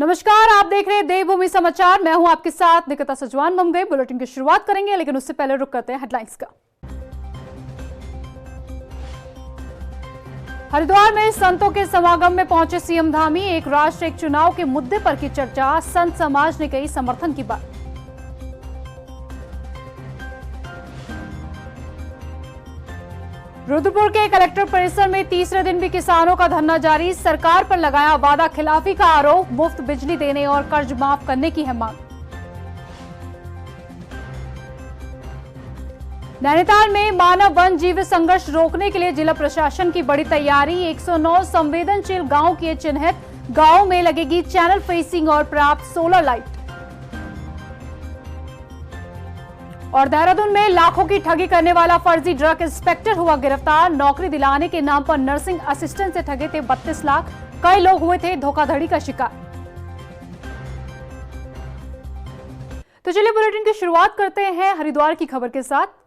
नमस्कार, आप देख रहे हैं देवभूमि समाचार। मैं हूं आपके साथ निकिता सजवान। मुंबई बुलेटिन की शुरुआत करेंगे, लेकिन उससे पहले रुक करते हैं हेडलाइंस का। हरिद्वार में संतों के समागम में पहुंचे सीएम धामी। एक राष्ट्र एक चुनाव के मुद्दे पर की चर्चा, संत समाज ने कही समर्थन की बात। रुद्रपुर के कलेक्टर परिसर में तीसरे दिन भी किसानों का धरना जारी। सरकार पर लगाया वादा खिलाफी का आरोप, मुफ्त बिजली देने और कर्ज माफ करने की है मांग। नैनीताल में मानव वन जीव संघर्ष रोकने के लिए जिला प्रशासन की बड़ी तैयारी। 109 संवेदनशील गांव किए चिन्हित। गांव में लगेगी चैनल फेसिंग और पर्याप्त सोलर लाइट। और देहरादून में लाखों की ठगी करने वाला फर्जी ड्रग इंस्पेक्टर हुआ गिरफ्तार। नौकरी दिलाने के नाम पर नर्सिंग असिस्टेंट से ठगे थे 32 लाख। कई लोग हुए थे धोखाधड़ी का शिकार। तो चलिए बुलेटिन की शुरुआत करते हैं हरिद्वार की खबर के साथ।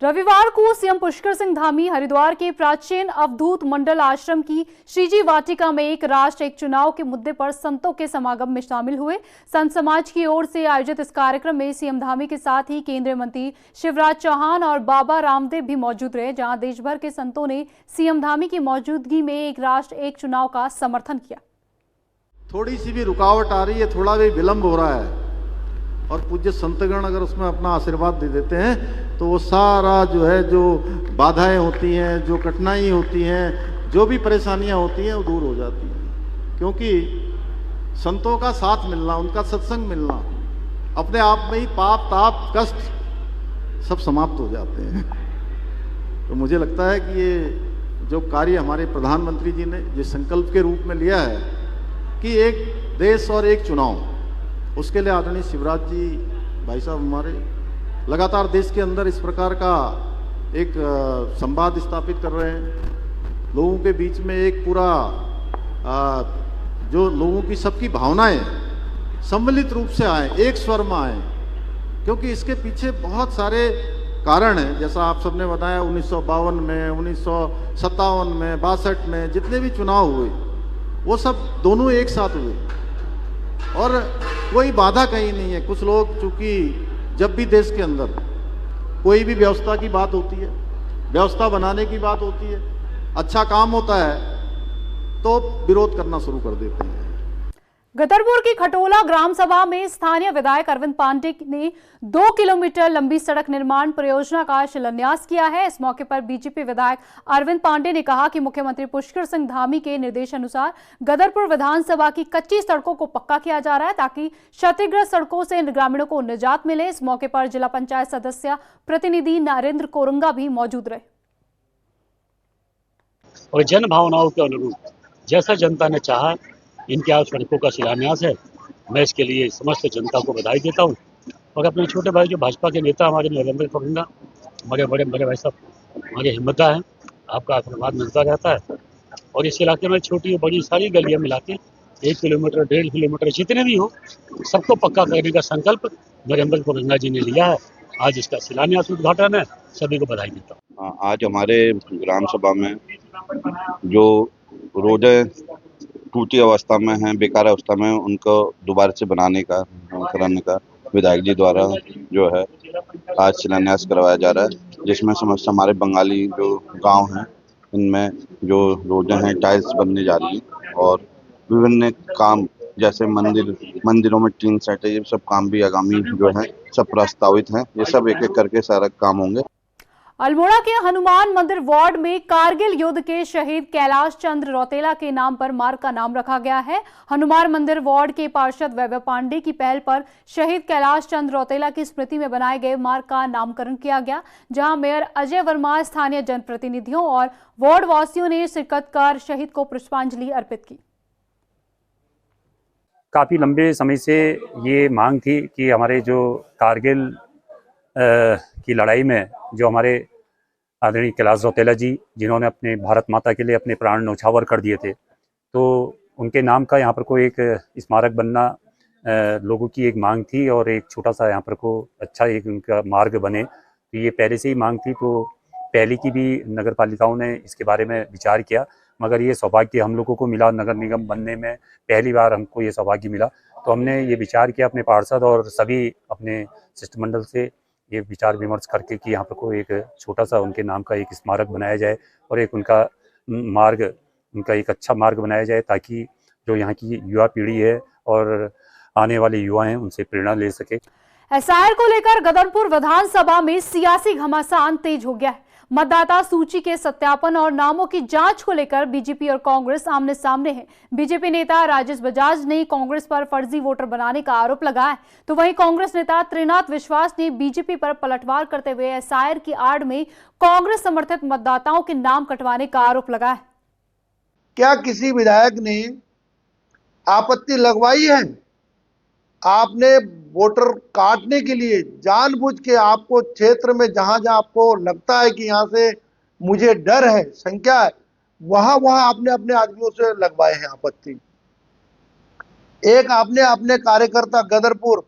रविवार को सीएम पुष्कर सिंह धामी हरिद्वार के प्राचीन अवधूत मंडल आश्रम की श्रीजी वाटिका में एक राष्ट्र एक चुनाव के मुद्दे पर संतों के समागम में शामिल हुए। संत समाज की ओर से आयोजित इस कार्यक्रम में सीएम धामी के साथ ही केंद्रीय मंत्री शिवराज चौहान और बाबा रामदेव भी मौजूद रहे, जहां देश भर के संतों ने सीएम धामी की मौजूदगी में एक राष्ट्र एक चुनाव का समर्थन किया। थोड़ी सी भी रुकावट आ रही है, थोड़ा भी विलंब हो रहा है और पूज्य संतगण अगर उसमें अपना आशीर्वाद दे देते हैं तो वो सारा जो बाधाएं होती हैं, जो कठिनाई होती हैं, जो भी परेशानियां होती हैं वो दूर हो जाती हैं। क्योंकि संतों का साथ मिलना, उनका सत्संग मिलना, अपने आप में ही पाप ताप कष्ट सब समाप्त हो जाते हैं। तो मुझे लगता है कि ये जो कार्य हमारे प्रधानमंत्री जी ने जिस संकल्प के रूप में लिया है कि एक देश और एक चुनाव, उसके लिए आदरणीय शिवराज जी भाई साहब हमारे लगातार देश के अंदर इस प्रकार का एक संवाद स्थापित कर रहे हैं। लोगों के बीच में एक पूरा जो लोगों की सबकी भावनाएं सम्मिलित रूप से आए, एक स्वर में आए, क्योंकि इसके पीछे बहुत सारे कारण हैं। जैसा आप सबने बताया 1952 में, 1957 में, 62 में जितने भी चुनाव हुए वो सब दोनों एक साथ हुए और कोई बाधा कहीं नहीं है। कुछ लोग चूंकि जब भी देश के अंदर कोई भी व्यवस्था की बात होती है, व्यवस्था बनाने की बात होती है, अच्छा काम होता है तो विरोध करना शुरू कर देते हैं। गदरपुर की खटोला ग्राम सभा में स्थानीय विधायक अरविंद पांडे ने 2 किलोमीटर लंबी सड़क निर्माण परियोजना का शिलान्यास किया है। इस मौके पर बीजेपी विधायक अरविंद पांडे ने कहा कि मुख्यमंत्री पुष्कर सिंह धामी के निर्देशानुसार गदरपुर विधानसभा की कच्ची सड़कों को पक्का किया जा रहा है ताकि क्षतिग्रस्त सड़कों से ग्रामीणों को निजात मिले। इस मौके पर जिला पंचायत सदस्य प्रतिनिधि नरेंद्र कोरंगा भी मौजूद रहे। और जन भावनाओं के अनुरूप जैसा जनता ने चाहा इनके आज सड़कों का शिलान्यास है। मैं इसके लिए समस्त जनता को बधाई देता हूँ और अपने छोटे भाई जो भाजपा के नेता हमारे नरेंद्र कोरंगा, हमारे बड़े भाई साहब हमारे हिम्मतदार हैं, आपका आशीर्वाद मिलता रहता है। और इस इलाके में छोटी बड़ी सारी गलियाँ मिला के 1 किलोमीटर 1.5 किलोमीटर जितने भी हो सबको पक्का करने का संकल्प नरेंद्र कोरंगा जी ने लिया है। आज इसका शिलान्यास उद्घाटन है, सभी को बधाई देता हूँ। आज हमारे ग्राम सभा में जो रोडें टूटी अवस्था में हैं, बेकार अवस्था में, उनको दोबारा से बनाने का कराने का विधायक जी द्वारा जो है आज शिलान्यास करवाया जा रहा है, जिसमें समस्त हमारे बंगाली जो गांव हैं इनमें जो रोडें हैं टाइल्स बनने जा रही हैं और विभिन्न काम जैसे मंदिरों में टीन सेट है, ये सब काम भी आगामी जो है सब प्रस्तावित हैं। ये सब एक एक करके सारा काम होंगे। अल्मोड़ा के हनुमान मंदिर वार्ड में कारगिल युद्ध के शहीद कैलाश चंद्र रौतेला के नाम पर मार्ग का नाम रखा गया है। हनुमान मंदिर वार्ड के पार्षद वैभव पांडे की पहल पर शहीद कैलाश चंद्र रौतेला की स्मृति में बनाए गए मार्ग का नामकरण किया गया, जहां मेयर अजय वर्मा, स्थानीय जनप्रतिनिधियों और वार्ड वासियों ने शिरकत कर शहीद को पुष्पांजलि अर्पित की। काफ़ी लंबे समय से ये मांग थी कि हमारे जो कारगिल की लड़ाई में जो हमारे आदरणीय कैलाश रौतेला जी जिन्होंने अपने भारत माता के लिए अपने प्राण न्यौछावर कर दिए थे, तो उनके नाम का यहाँ पर कोई एक स्मारक बनना लोगों की एक मांग थी और एक छोटा सा यहाँ पर को अच्छा एक उनका मार्ग बने, तो ये पहले से ही मांग थी। तो पहले की भी नगर पालिकाओं ने इसके बारे में विचार किया मगर ये सौभाग्य हम लोगों को मिला, नगर निगम बनने में पहली बार हमको ये सौभाग्य मिला। तो हमने ये विचार किया अपने पार्षद और सभी अपने शिष्टमंडल से ये विचार विमर्श करके कि यहाँ पर कोई एक छोटा सा उनके नाम का एक स्मारक बनाया जाए और एक उनका एक अच्छा मार्ग बनाया जाए, ताकि जो यहाँ की युवा पीढ़ी है और आने वाले युवा हैं उनसे प्रेरणा ले सके। एसआईआर को लेकर गदनपुर विधानसभा में सियासी घमासान तेज हो गया है। मतदाता सूची के सत्यापन और नामों की जांच को लेकर बीजेपी और कांग्रेस आमने सामने है। बीजेपी नेता राजेश बजाज ने कांग्रेस पर फर्जी वोटर बनाने का आरोप लगाया है, तो वहीं कांग्रेस नेता त्रिनाथ विश्वास ने बीजेपी पर पलटवार करते हुए एसआईआर की आड़ में कांग्रेस समर्थित मतदाताओं के नाम कटवाने का आरोप लगाया है। क्या किसी विधायक ने आपत्ति लगवाई है? आपने वोटर काटने के लिए जानबूझ के आपको क्षेत्र में जहां जहां आपको लगता है कि यहां से मुझे डर है, संख्या है, वहां आपने अपने आदमियों से लगवाए हैं आपत्ति। एक आपने अपने कार्यकर्ता गदरपुर,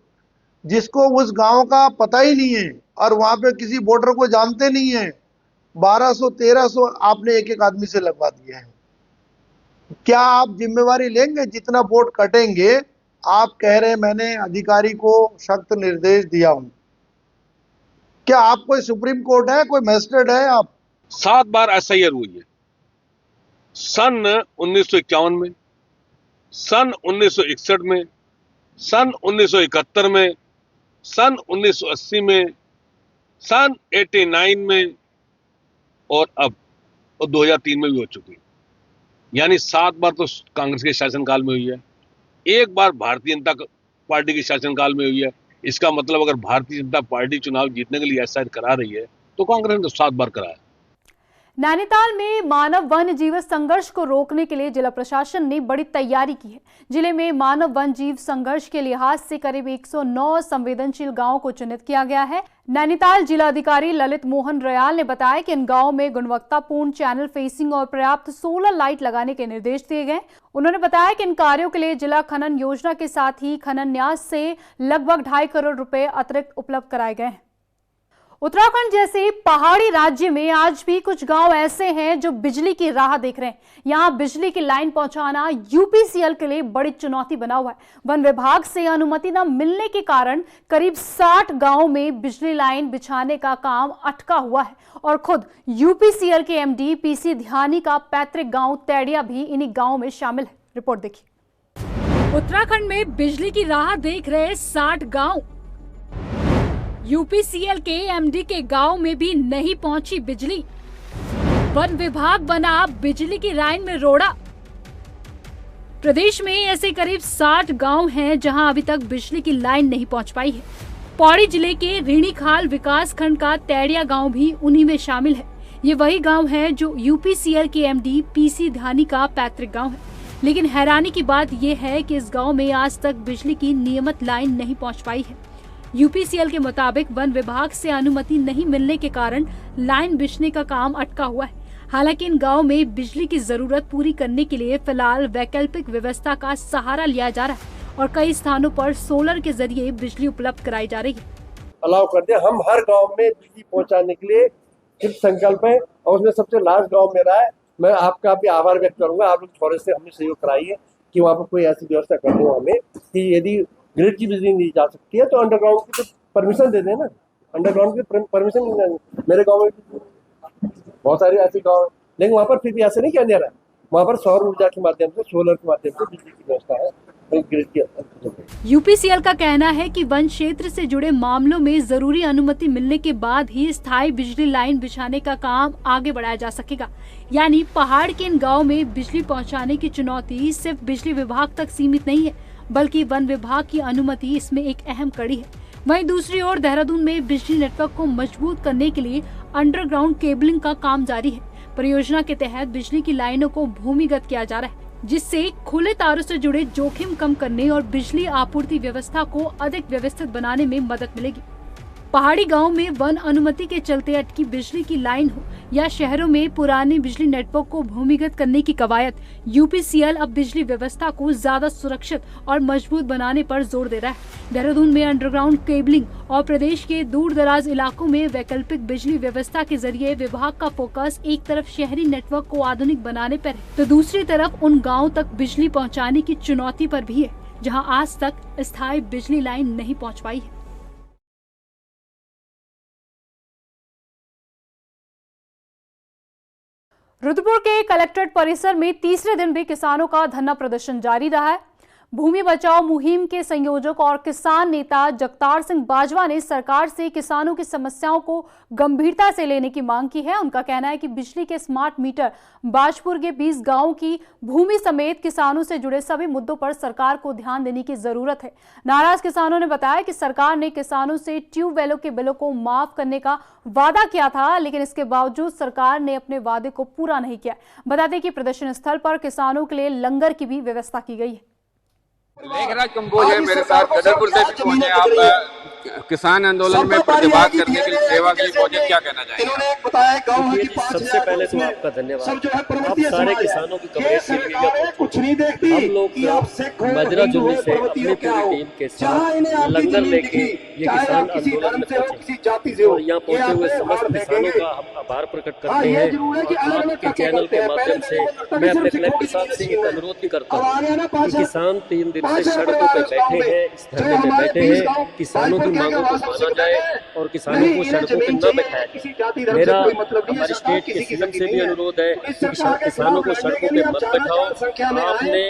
जिसको उस गांव का पता ही नहीं है और वहां पे किसी वोटर को जानते नहीं है, 1200-1300 आपने एक एक आदमी से लगवा दिए हैं। क्या आप जिम्मेवारी लेंगे? जितना वोट कटेंगे, आप कह रहे हैं मैंने अधिकारी को सख्त निर्देश दिया हूं। क्या आप कोई सुप्रीम कोर्ट है, कोई मजिस्ट्रेट है? आप 7 बार एसआईआर हुई है, सन 1951 में, सन 1961 में, सन 1971 में, सन 1980 में, सन 89 में और अब 2003 में भी हो चुकी है। यानी 7 बार तो कांग्रेस के शासनकाल में हुई है, एक बार भारतीय जनता पार्टी के शासनकाल में हुई है। इसका मतलब अगर भारतीय जनता पार्टी चुनाव जीतने के लिए एसआईआर करा रही है तो कांग्रेस ने तो 7 बार कराया। नैनीताल में मानव वन्य जीव संघर्ष को रोकने के लिए जिला प्रशासन ने बड़ी तैयारी की है। जिले में मानव वन्य जीव संघर्ष के लिहाज से करीब 109 संवेदनशील गांवों को चिन्हित किया गया है। नैनीताल जिलाधिकारी ललित मोहन रयाल ने बताया कि इन गांवों में गुणवत्तापूर्ण चैनल फेसिंग और पर्याप्त सोलर लाइट लगाने के निर्देश दिए गए। उन्होंने बताया कि इन कार्यों के लिए जिला खनन योजना के साथ ही खनन न्यास से लगभग 2.5 करोड़ रुपए अतिरिक्त उपलब्ध कराए गए हैं। उत्तराखंड जैसे पहाड़ी राज्य में आज भी कुछ गांव ऐसे हैं जो बिजली की राह देख रहे हैं। यहां बिजली की लाइन पहुंचाना यूपीसीएल के लिए बड़ी चुनौती बना हुआ है। वन विभाग से अनुमति न मिलने के कारण करीब 60 गांवों में बिजली लाइन बिछाने का काम अटका हुआ है और खुद यूपीसीएल के एमडी पीसी ध्यानी का पैतृक गांव तैड़िया भी इन्हीं गांवों में शामिल है। रिपोर्ट देखिए। उत्तराखंड में बिजली की राह देख रहे 60 गाँव, यूपीसीएल के एमडी के गांव में भी नहीं पहुंची बिजली। वन विभाग बना बिजली की लाइन में रोड़ा। प्रदेश में ऐसे करीब 60 गांव हैं जहां अभी तक बिजली की लाइन नहीं पहुंच पाई है। पौड़ी जिले के रीणीखाल विकास खंड का तैड़िया गांव भी उन्हीं में शामिल है। ये वही गांव है जो यूपीसीएल के एमडी पीसी ध्यानी का पैतृक गांव है। लेकिन हैरानी की बात यह है कि इस गांव में आज तक बिजली की नियमित लाइन नहीं पहुंच पाई है। यूपीसीएल के मुताबिक वन विभाग से अनुमति नहीं मिलने के कारण लाइन बिछने का काम अटका हुआ है। हालांकि इन गांव में बिजली की जरूरत पूरी करने के लिए फिलहाल वैकल्पिक व्यवस्था का सहारा लिया जा रहा है और कई स्थानों पर सोलर के जरिए बिजली उपलब्ध कराई जा रही है। अलाउ कर दे, हम हर गांव में बिजली पहुंचाने के लिए सिर्फ संकल्प है और उसमें सबसे लास्ट गांव मेरा है। मैं आपका भी आभार व्यक्त करूंगा, आप लोग फॉरेस्ट से हमने सहयोग कराई है कि वहाँ पर कोई ऐसी व्यवस्था कर दो हमें कि यदि ग्रिड की बिजली दी जा सकती है तो अंडरग्राउंड की तो परमिशन दे देना। अंडरग्राउंड की परमिशन मेरे गांव में बहुत सारे ऐसे गांव, लेकिन वहाँ पर फिर भी ऐसा नहीं किया जा रहा है। वहाँ पर सौर ऊर्जा के माध्यम से, सोलर के माध्यम से बिजली की व्यवस्था है। यूपीसीएल का कहना है कि वन क्षेत्र से जुड़े मामलों में जरूरी अनुमति मिलने के बाद ही स्थायी बिजली लाइन बिछाने का काम आगे बढ़ाया जा सकेगा। यानी पहाड़ के इन गाँव में बिजली पहुँचाने की चुनौती सिर्फ बिजली विभाग तक सीमित नहीं है, बल्कि वन विभाग की अनुमति इसमें एक अहम कड़ी है। वहीं दूसरी ओर देहरादून में बिजली नेटवर्क को मजबूत करने के लिए अंडरग्राउंड केबलिंग का काम जारी है। परियोजना के तहत बिजली की लाइनों को भूमिगत किया जा रहा है, जिससे खुले तारों से जुड़े जोखिम कम करने और बिजली आपूर्ति व्यवस्था को अधिक व्यवस्थित बनाने में मदद मिलेगी। पहाड़ी गांव में वन अनुमति के चलते अटकी बिजली की लाइन हो या शहरों में पुराने बिजली नेटवर्क को भूमिगत करने की कवायद, यूपीसीएल अब बिजली व्यवस्था को ज्यादा सुरक्षित और मजबूत बनाने पर जोर दे रहा है। देहरादून में अंडरग्राउंड केबलिंग और प्रदेश के दूर दराज इलाकों में वैकल्पिक बिजली व्यवस्था के जरिए विभाग का फोकस एक तरफ शहरी नेटवर्क को आधुनिक बनाने पर है, तो दूसरी तरफ उन गाँव तक बिजली पहुँचाने की चुनौती पर भी है जहाँ आज तक स्थायी बिजली लाइन नहीं पहुँच पाई है। रुद्रपुर के कलेक्ट्रेट परिसर में तीसरे दिन भी किसानों का धरना प्रदर्शन जारी रहा है। भूमि बचाओ मुहिम के संयोजक और किसान नेता जगतार सिंह बाजवा ने सरकार से किसानों की समस्याओं को गंभीरता से लेने की मांग की है। उनका कहना है कि बिजली के स्मार्ट मीटर, बाजपुर के 20 गांवों की भूमि समेत किसानों से जुड़े सभी मुद्दों पर सरकार को ध्यान देने की जरूरत है। नाराज किसानों ने बताया कि सरकार ने किसानों से ट्यूबवेलों के बिलों को माफ करने का वादा किया था, लेकिन इसके बावजूद सरकार ने अपने वादे को पूरा नहीं किया। बता दें कि प्रदर्शन स्थल पर किसानों के लिए लंगर की भी व्यवस्था की गई है। लेखराज कंबोज है मेरे साथ, गदरपुर से पहुंचे। आप किसान आंदोलन में प्रतिभाग करने के लिए, सेवा के लिए पहुंचे, क्या कहना चाहेंगे? सबसे पहले तो आपका धन्यवाद। आप सारे किसानों की कवरेज के लिए हम लोग मजरा जुम्मे से अपनी पूरी टीम के साथ लंगर लेके ये किसान आंदोलन में पहुंचे और यहाँ पहुंचे हुए समस्त किसानों का हम आभार प्रकट करते हैं। और आपके चैनल के माध्यम से मैं अपने कलेक्टर साहब से एक अनुरोध भी करता हूँ कि किसान 3 दिन से सड़कों पे बैठे हैं, इस धरने में बैठे हैं, किसानों की मांगों को माना जाए और किसानों को सड़कों पे न बैठाया जाए। मेरा हमारे स्टेट के सीएम से भी अनुरोध है कि किसानों को सड़कों पे मत बैठाओ।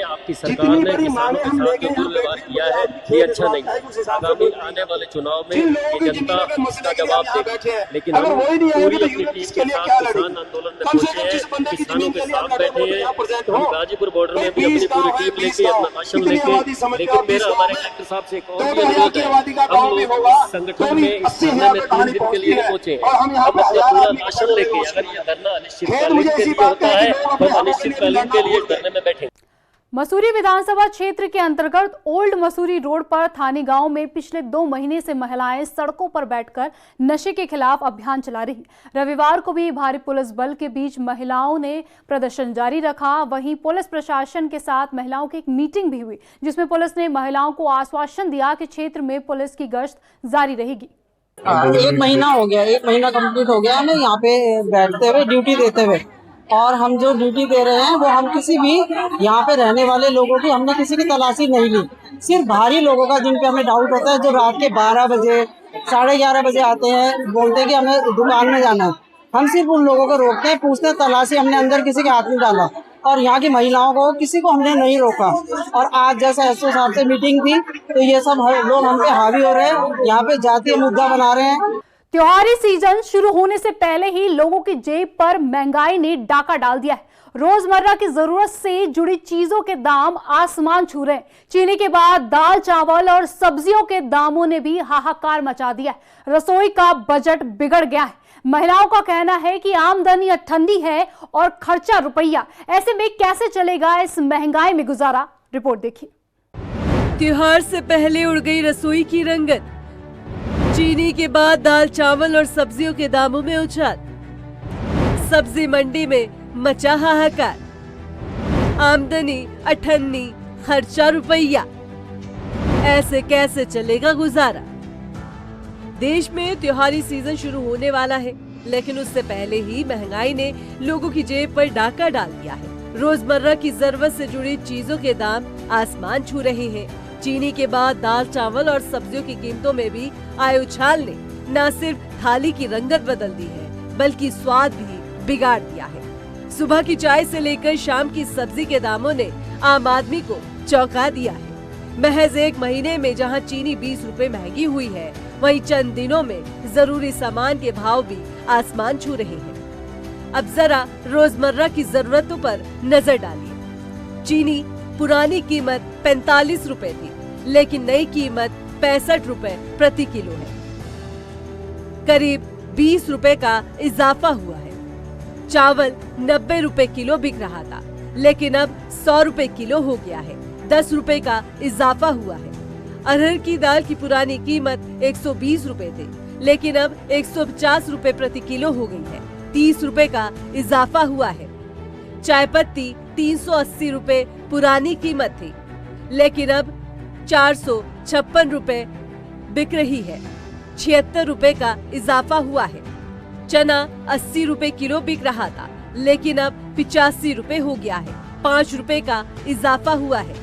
आपकी सरकार ने किसानों के साथ जो दुर्व्यवहार किया है ये अच्छा नहीं है। आगामी आने वाले चुनाव में ये जनता इसका जवाब देगी। लेकिन हम पूरी अपनी टीम के साथ किसान आंदोलन में पहुंचे हैं, किसानों के साथ बैठे हैं। हम गाजीपुर बॉर्डर में भी अपनी पूरी टीम लेके, अपना भाषण लेके, लेकिन मेरा हमारे कलेक्टर साहब से एक और भी अनुरोध है। हम लोग संगठन में इस धरने में 3 दिन के लिए पहुंचे हैं। हम अपना पूरा भाषण लेके, अगर ये धरना अनिश्चितकालीन के लिए होता है तो हम अनिश्चितकालीन के लिए धरने में बैठे। मसूरी विधानसभा क्षेत्र के अंतर्गत ओल्ड मसूरी रोड पर थानी गांव में पिछले 2 महीने से महिलाएं सड़कों पर बैठकर नशे के खिलाफ अभियान चला रही। रविवार को भी भारी पुलिस बल के बीच महिलाओं ने प्रदर्शन जारी रखा। वहीं पुलिस प्रशासन के साथ महिलाओं की एक मीटिंग भी हुई, जिसमें पुलिस ने महिलाओं को आश्वासन दिया कि क्षेत्र में पुलिस की गश्त जारी रहेगी। 1 महीना हो गया, 1 महीना कंप्लीट हो गया हमें यहाँ पे बैठते हुए, ड्यूटी देते हुए। और हम जो ड्यूटी दे रहे हैं वो हम किसी भी यहाँ पे रहने वाले लोगों की, हमने किसी की तलाशी नहीं ली। सिर्फ बाहरी लोगों का, जिन पे हमें डाउट होता है, जो रात के 12 बजे 11:30 बजे आते हैं, बोलते हैं कि हमें दुकान में जाना है। हम सिर्फ उन लोगों को रोकते हैं, पूछते हैं तलाशी। हमने अंदर किसी के हाथ नहीं डाला और यहाँ की महिलाओं को किसी को हमने नहीं रोका। और आज जैसा एसओ साहब से मीटिंग थी तो ये सब लोग हम पे हावी हो रहे हैं, यहाँ पे जातीय मुद्दा बना रहे हैं। त्योहारी सीजन शुरू होने से पहले ही लोगों की जेब पर महंगाई ने डाका डाल दिया है। रोजमर्रा की जरूरत से जुड़ी चीजों के दाम आसमान छू रहे हैं। चीनी के बाद दाल, चावल और सब्जियों के दामों ने भी हाहाकार मचा दिया है। रसोई का बजट बिगड़ गया है। महिलाओं का कहना है कि आमदनी अठन्नी है और खर्चा रुपया। ऐसे में कैसे चलेगा इस महंगाई में गुजारा? रिपोर्ट देखिए। त्योहार से पहले उड़ गई रसोई की रंगत। चीनी के बाद दाल, चावल और सब्जियों के दामों में उछाल। सब्जी मंडी में मचा हाहाकार। आमदनी अठन्नी, खर्चा रुपया। ऐसे कैसे चलेगा गुजारा? देश में त्योहारी सीजन शुरू होने वाला है, लेकिन उससे पहले ही महंगाई ने लोगों की जेब पर डाका डाल दिया है। रोजमर्रा की जरूरत से जुड़ी चीजों के दाम आसमान छू रहे हैं। चीनी के बाद दाल, चावल और सब्जियों की कीमतों में भी आए उछाल ने न सिर्फ थाली की रंगत बदल दी है, बल्कि स्वाद भी बिगाड़ दिया है। सुबह की चाय से लेकर शाम की सब्जी के दामों ने आम आदमी को चौंका दिया है। महज 1 महीने में जहां चीनी 20 रुपए महंगी हुई है, वहीं चंद दिनों में जरूरी सामान के भाव भी आसमान छू रहे हैं। अब जरा रोजमर्रा की जरूरतों पर नजर डालिए। चीनी पुरानी कीमत 45 रुपए थी, लेकिन नई कीमत 65 रुपए प्रति किलो है। करीब 20 रुपए का इजाफा हुआ है। चावल 90 रुपए किलो बिक रहा था, लेकिन अब 100 रुपए किलो हो गया है। 10 रुपए का इजाफा हुआ है। अरहर की दाल की पुरानी कीमत 120 रुपए थी, लेकिन अब 150 रुपए प्रति किलो हो गई है। 30 रुपए का इजाफा हुआ है। चाय पत्ती 380 रुपए पुरानी कीमत थी, लेकिन अब 456 रुपए बिक रही है। 76 रुपए का इजाफा हुआ है। चना 80 रुपए किलो बिक रहा था, लेकिन अब 85 रुपए हो गया है। 5 रुपए का इजाफा हुआ है।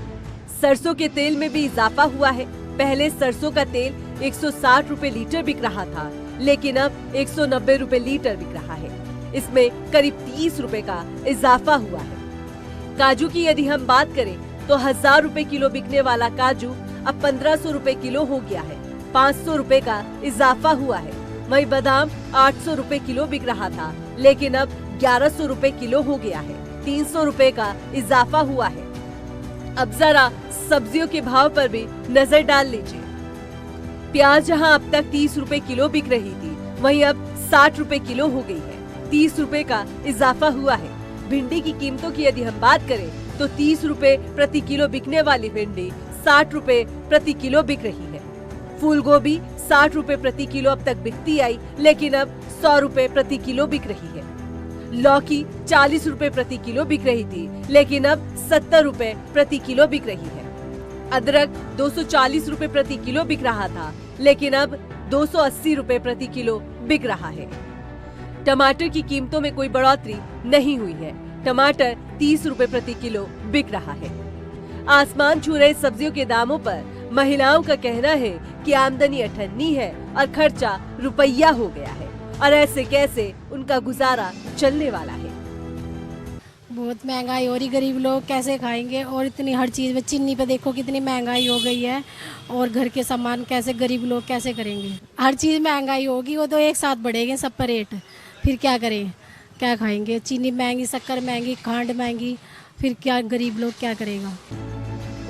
सरसों के तेल में भी इजाफा हुआ है। पहले सरसों का तेल 160 रुपए लीटर बिक रहा था, लेकिन अब 190 रुपए लीटर बिक रहा है। इसमें करीब 30 रुपए का इजाफा हुआ है। काजू की यदि हम बात करें तो 1000 रुपए किलो बिकने वाला काजू अब 1500 रुपए किलो हो गया है। 500 रुपए का इजाफा हुआ है। वहीं बादाम 800 रुपए किलो बिक रहा था, लेकिन अब 1100 रुपए किलो हो गया है। 300 रुपए का इजाफा हुआ है। अब जरा सब्जियों के भाव पर भी नजर डाल लीजिए। प्याज जहां अब तक 30 रुपए किलो बिक रही थी, वहीं अब 60 रुपए किलो हो गई है। 30 रुपए का इजाफा हुआ है। भिंडी की कीमतों की यदि हम बात करें तो 30 रुपए प्रति किलो बिकने वाली भिंडी 60 रुपए प्रति किलो बिक रही है। फूल गोभी 60 रुपए प्रति किलो अब तक बिकती आई, लेकिन अब 100 रुपए प्रति किलो बिक रही है। लौकी 40 रुपए प्रति किलो बिक रही थी, लेकिन अब 70 रुपए प्रति किलो बिक रही है। अदरक 240 रुपए प्रति किलो बिक रहा था, लेकिन अब 280 रुपए प्रति किलो बिक रहा है। टमाटर की कीमतों में कोई बढ़ोतरी नहीं हुई है। टमाटर 30 रुपए प्रति किलो बिक रहा है। आसमान छू रहे सब्जियों के दामों पर महिलाओं का कहना है कि आमदनी अठन्नी है और खर्चा रुपया हो गया है, और ऐसे कैसे उनका गुजारा चलने वाला है। बहुत महंगाई हो रही, गरीब लोग कैसे खाएंगे। और इतनी हर चीज़ में, चीनी पे देखो कितनी महंगाई हो गई है, और घर के सामान कैसे गरीब लोग कैसे करेंगे। हर चीज़ महंगाई होगी, वो तो एक साथ बढ़ेंगे सब पर रेट, फिर क्या करें, क्या खाएंगे। चीनी महंगी, शक्कर महंगी, खांड महंगी, फिर क्या गरीब लोग क्या करेगा।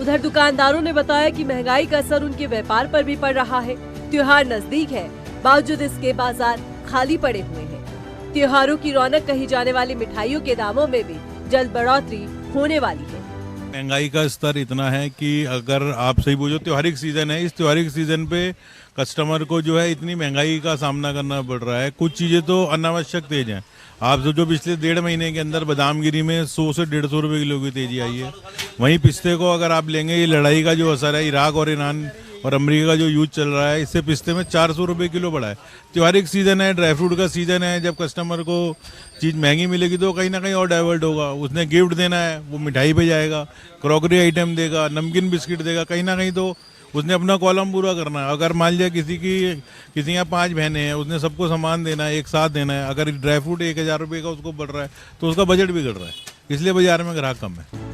उधर दुकानदारों ने बताया कि महंगाई का असर उनके व्यापार पर भी पड़ रहा है। त्योहार नजदीक है, बावजूद इसके बाजार खाली पड़े हुए हैं। त्योहारों की रौनक कही जाने वाली मिठाइयों के दामों में भी जल्द बढ़ोतरी होने वाली है। महंगाई का स्तर इतना है कि अगर आप सही बोलो, त्योहारिक सीजन है, इस त्योहारिक सीजन पे कस्टमर को जो है इतनी महंगाई का सामना करना पड़ रहा है। कुछ चीजें तो अनावश्यक तेज हैं। आप जो पिछले 1.5 महीने के अंदर बादामगिरी में 100 से 150 रुपए किलो की तेजी आई है। वहीं पिस्ते को अगर आप लेंगे, ये लड़ाई का जो असर है, इराक और ईरान और अमेरिका का जो युद्ध चल रहा है, इससे पिस्ते में 400 रुपए किलो बढ़ा है। त्योहारिक सीजन है, ड्राई फ्रूट का सीजन है। जब कस्टमर को चीज़ महंगी मिलेगी तो कहीं ना कहीं और डाइवर्ट होगा। उसने गिफ्ट देना है, वो मिठाई पे जाएगा, क्रॉकरी आइटम देगा, नमकीन बिस्किट देगा, कहीं ना कहीं तो उसने अपना कॉलम पूरा करना है। अगर मान लिया किसी के यहाँ 5 बहनें हैं, उसने सबको सामान देना है, एक साथ देना है। अगर ड्राई फ्रूट 1000 रुपये का उसको बढ़ रहा है तो उसका बजट बिगड़ रहा है, इसलिए बाजार में ग्राहक कम है।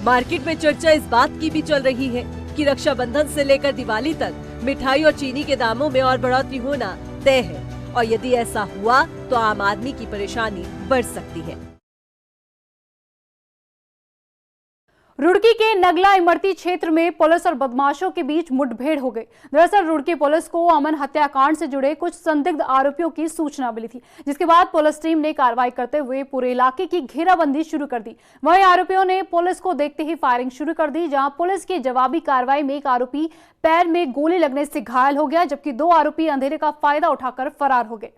मार्केट में चर्चा इस बात की भी चल रही है कि रक्षाबंधन से लेकर दिवाली तक मिठाई और चीनी के दामों में और बढ़ोतरी होना तय है, और यदि ऐसा हुआ तो आम आदमी की परेशानी बढ़ सकती है। रुड़की के नगला इमरती क्षेत्र में पुलिस और बदमाशों के बीच मुठभेड़ हो गई। दरअसल रुड़की पुलिस को अमन हत्याकांड से जुड़े कुछ संदिग्ध आरोपियों की सूचना मिली थी, जिसके बाद पुलिस टीम ने कार्रवाई करते हुए पूरे इलाके की घेराबंदी शुरू कर दी। वहीं आरोपियों ने पुलिस को देखते ही फायरिंग शुरू कर दी, जहां पुलिस की जवाबी कार्रवाई में एक आरोपी पैर में गोली लगने से घायल हो गया, जबकि 2 आरोपी अंधेरे का फायदा उठाकर फरार हो गए।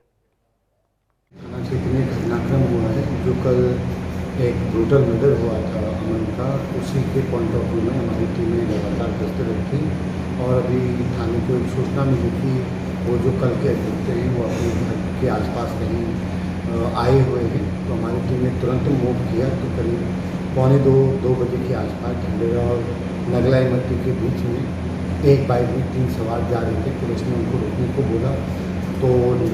घटनाक्रम हुआ है जो कल एक ब्रूटल मर्डर हुआ था अमन का, उसी के पॉइंट ऑफ व्यू में हमारी टीम ने लगातार गश्त रखी और अभी थाने को एक सूचना मिली कि वो जो कल के अभियुक्त हैं वो अपने घर के आसपास कहीं आए हुए हैं। तो हमारी टीम ने तुरंत मूव किया। तो करीब 1:45-2 बजे के आसपास ढंडेरा और नगला इमरती के बीच में एक बाइक में 3 सवार जा रहे थे। पुलिस ने उनको रुकने को बोला तो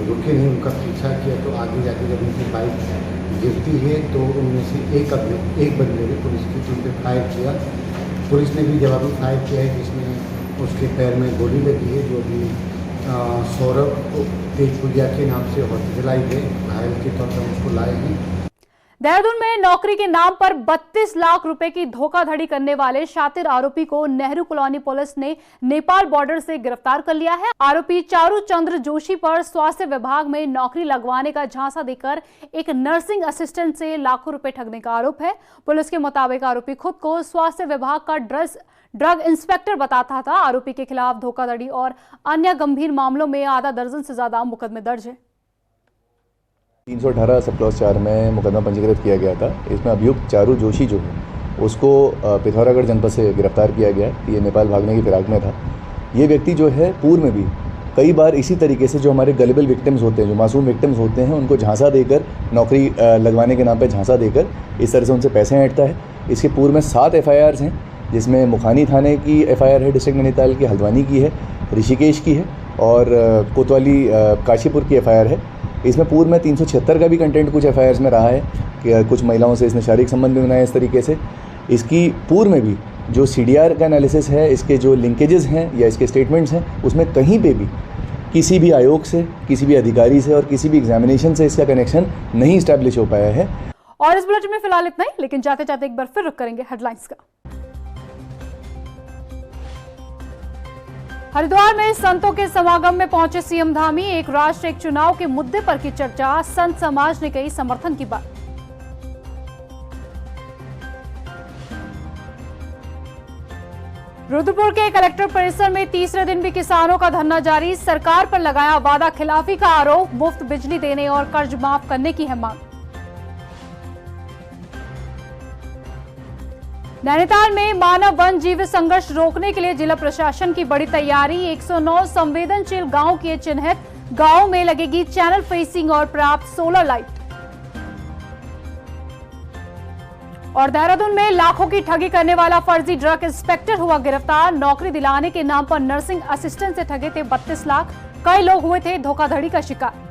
रुके नहीं, उनका पीछा किया। तो आगे जाके जब उनकी बाइक गिरती है तो उनमें से एक बंदे ने पुलिस की टीम पे फायर किया। पुलिस ने भी जवाबी फायर किया है, जिसमें उसके पैर में गोली लगी है, जो अभी सौरभ तेजपुरिया के नाम से हॉस्पिटलाइज है, घायल के तौर पर उसको लाए हैं। देहरादून में नौकरी के नाम पर 32 लाख रुपए की धोखाधड़ी करने वाले शातिर आरोपी को नेहरू कॉलोनी पुलिस ने नेपाल बॉर्डर से गिरफ्तार कर लिया है। आरोपी चारू चंद्र जोशी पर स्वास्थ्य विभाग में नौकरी लगवाने का झांसा देकर एक नर्सिंग असिस्टेंट से लाखों रुपए ठगने का आरोप है। पुलिस के मुताबिक आरोपी खुद को स्वास्थ्य विभाग का ड्रग इंस्पेक्टर बताता था। आरोपी के खिलाफ धोखाधड़ी और अन्य गंभीर मामलों में आधा दर्जन से ज्यादा मुकदमे दर्ज है। 318 सब क्लॉज 4 में मुकदमा पंजीकृत किया गया था। इसमें अभियुक्त चारू जोशी जो है उसको पिथौरागढ़ जनपद से गिरफ्तार किया गया। ये नेपाल भागने की फिराक में था। ये व्यक्ति जो है पूर्व में भी कई बार इसी तरीके से जो हमारे गलेबल विक्टिम्स होते हैं, जो मासूम विक्टिम्स होते हैं, उनको झांसा देकर, नौकरी लगवाने के नाम पर झांसा देकर इस तरह से उनसे पैसे ऐंठता है। इसके पूर्व में 7 FIRs हैं, जिसमें मुखानी थाने की FIR है, डिस्ट्रिक्ट नैनीताल की, हल्द्वानी की है, ऋषिकेश की है और कोतवाली काशीपुर की FIR है। इसमें पूर्व में 376 का भी कंटेंट कुछ FIRs में रहा है कि कुछ महिलाओं से इसने शारीरिक संबंध भी बनाए इस तरीके से। इसकी पूर्व में भी जो CDR का एनालिसिस है, इसके जो लिंकेजेस हैं या इसके स्टेटमेंट्स हैं, उसमें कहीं पे भी किसी भी आयोग से, किसी भी अधिकारी से और किसी भी एग्जामिनेशन से इसका कनेक्शन नहीं इस्टेब्लिश हो पाया है। और इस बुलेटिन में फिलहाल इतना ही, लेकिन जाते जाते एक बार फिर रुक करेंगे हेडलाइंस का। हरिद्वार में संतों के समागम में पहुंचे सीएम धामी। एक राष्ट्र एक चुनाव के मुद्दे पर की चर्चा, संत समाज ने कही समर्थन की बात। रुद्रपुर के कलेक्टर परिसर में तीसरे दिन भी किसानों का धरना जारी। सरकार पर लगाया वादा खिलाफी का आरोप, मुफ्त बिजली देने और कर्ज माफ करने की है मांग। नैनीताल में मानव वन जीव संघर्ष रोकने के लिए जिला प्रशासन की बड़ी तैयारी। 109 संवेदनशील गांव किए चिन्हित। गांव में लगेगी चैनल फेसिंग और पर्याप्त सोलर लाइट। और देहरादून में लाखों की ठगी करने वाला फर्जी ड्रग इंस्पेक्टर हुआ गिरफ्तार। नौकरी दिलाने के नाम पर नर्सिंग असिस्टेंट से ठगे थे 32 लाख। कई लोग हुए थे धोखाधड़ी का शिकार।